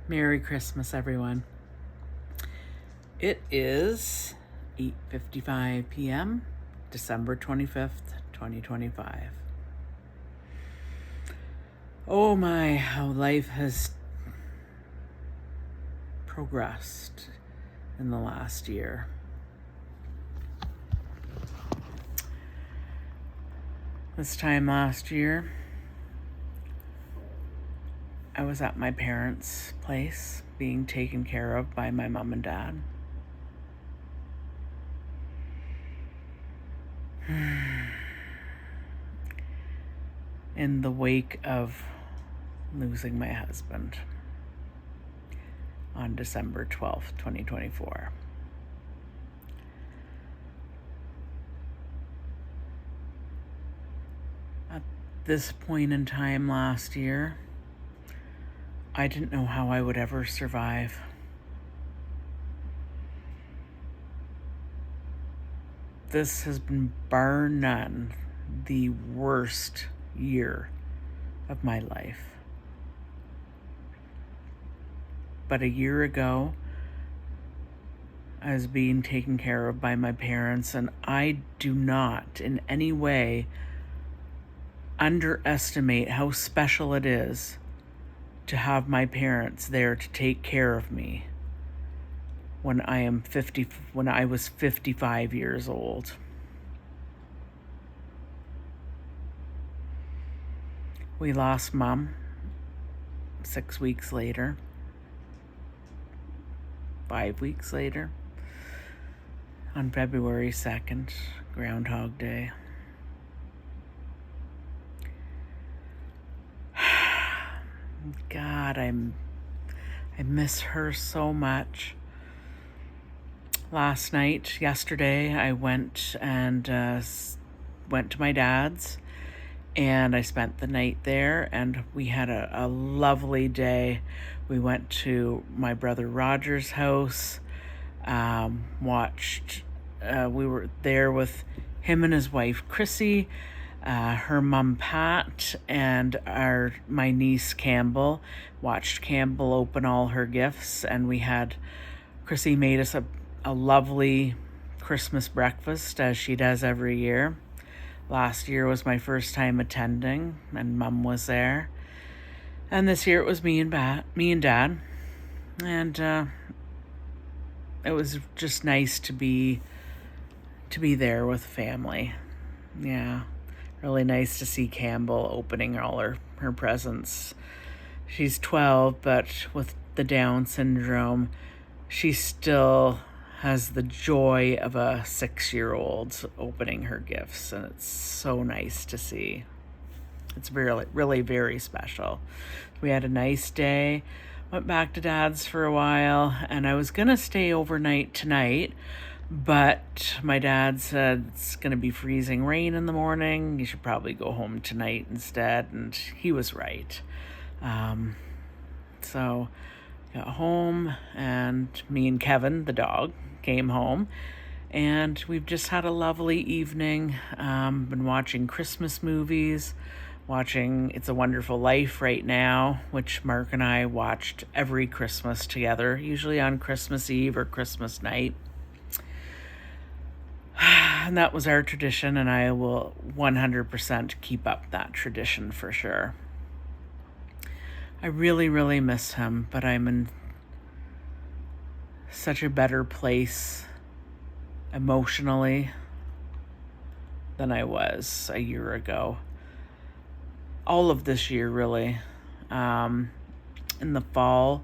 Merry Christmas, everyone. It is 8:55 p.m., December 25th, 2025. Oh my, how life has progressed in the last year. This time last year, I was at my parents' place being taken care of by my mom and dad. In the wake of losing my husband on December 12th, 2024. At this point in time last year, I didn't know how I would ever survive. This has been, bar none, the worst year of my life. But a year ago, I was being taken care of by my parents, and I do not in any way underestimate how special it is to have my parents there to take care of me when I was 55 years old. We lost Mom 6 weeks later, 5 weeks later, on February 2nd, Groundhog Day. God, I miss her so much. Yesterday, I went to my dad's, and I spent the night there, and we had a lovely day. We went to my brother Roger's house, we were there with him and his wife Chrissy, her mom Pat, and my niece Campbell. Watched Campbell open all her gifts, and Chrissy made us a lovely Christmas breakfast, as she does every year. Last year was my first time attending, and Mom was there. And this year it was me and Dad. And it was just nice to be there with family. Yeah, really nice to see Campbell opening all her presents. She's 12, but with the Down syndrome, she still has the joy of a 6-year-old opening her gifts, and it's so nice to see. It's really, really very special. We had a nice day, went back to Dad's for a while, and I was going to stay overnight tonight, but my dad said it's going to be freezing rain in the morning. You should probably go home tonight instead, and he was right. So got home, and me and Kevin, the dog, came home, and we've just had a lovely evening. Been watching Christmas movies, watching It's a Wonderful Life right now, which Mark and I watched every Christmas together, usually on Christmas Eve or Christmas night. And that was our tradition, and I will 100% keep up that tradition for sure. I really, really miss him, but I'm in such a better place emotionally than I was a year ago. All of this year, really. In the fall,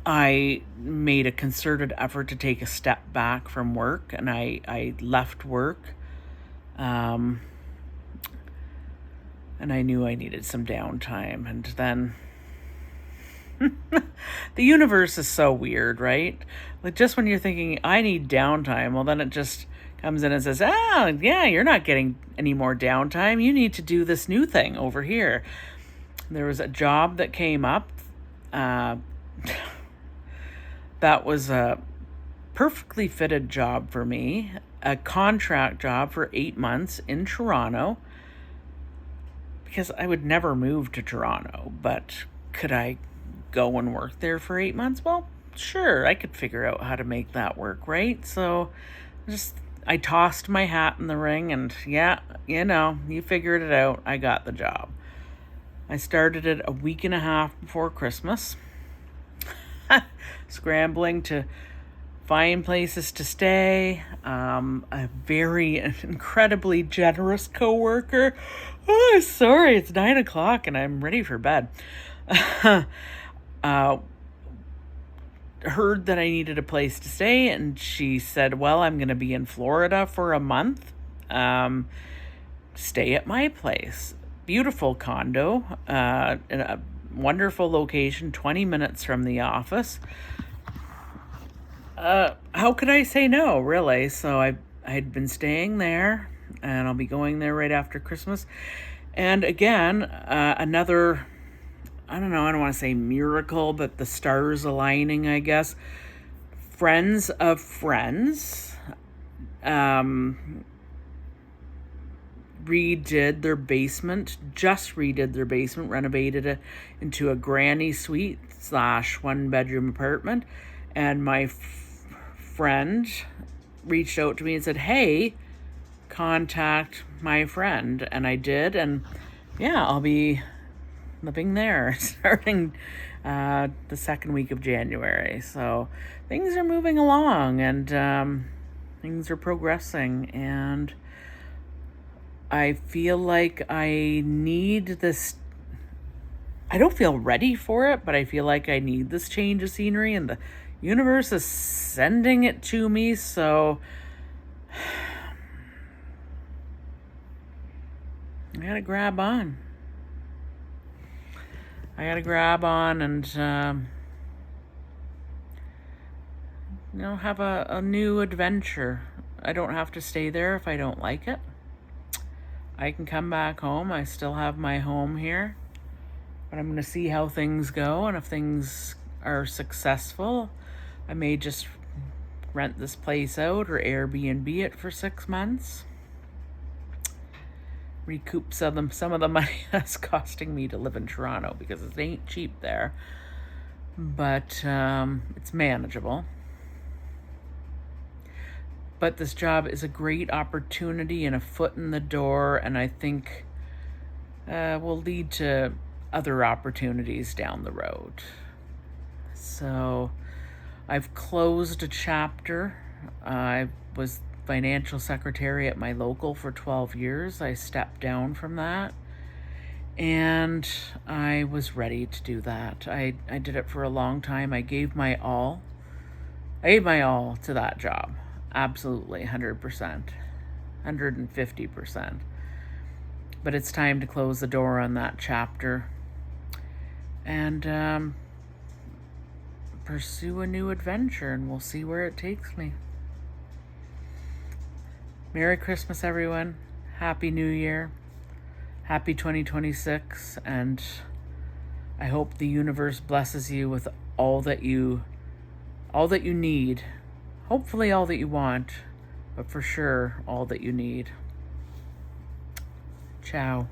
I made a concerted effort to take a step back from work, and I left work. And I knew I needed some downtime. And then the universe is so weird, right? Like, just when you're thinking, I need downtime, well, then it just comes in and says, yeah, you're not getting any more downtime. You need to do this new thing over here. There was a job that came up that was a perfectly fitted job for me, a contract job for 8 months in Toronto, because I would never move to Toronto, but could I go and work there for 8 months. Well, sure, I could figure out how to make that work, right? So I tossed my hat in the ring, and yeah, you figured it out. I got the job. I started it a week and a half before Christmas, scrambling to find places to stay. A very incredibly generous coworker. Oh, sorry, it's 9 o'clock and I'm ready for bed. Heard that I needed a place to stay, and she said, well, I'm going to be in Florida for a month. Stay at my place. Beautiful condo, in a wonderful location, 20 minutes from the office. How could I say no, really? So I had been staying there, and I'll be going there right after Christmas. And again, another, I don't know, I don't want to say miracle, but the stars aligning, I guess. Friends of friends redid their basement, renovated it into a granny suite / 1-bedroom apartment. And my friend reached out to me and said, hey, contact my friend. And I did. And yeah, I'll be living there starting the second week of January. So things are moving along, and things are progressing, and I feel like I need this. I don't feel ready for it, but I feel like I need this change of scenery, and the universe is sending it to me. So I gotta grab on. And have a new adventure. I don't have to stay there if I don't like it. I can come back home. I still have my home here, but I'm going to see how things go, and if things are successful, I may just rent this place out or Airbnb it for 6 months. Recoup some of the money that's costing me to live in Toronto, because it ain't cheap there, but it's manageable. But this job is a great opportunity and a foot in the door, and I think will lead to other opportunities down the road. So I've closed a chapter. I was financial secretary at my local for 12 years. I stepped down from that, and I was ready to do that. I did it for a long time. I gave my all. To that job. Absolutely, 100%, 150%. But it's time to close the door on that chapter and pursue a new adventure, and we'll see where it takes me. Merry Christmas, everyone. Happy New Year. Happy 2026. And I hope the universe blesses you with all that you need. Hopefully all that you want, but for sure all that you need. Ciao.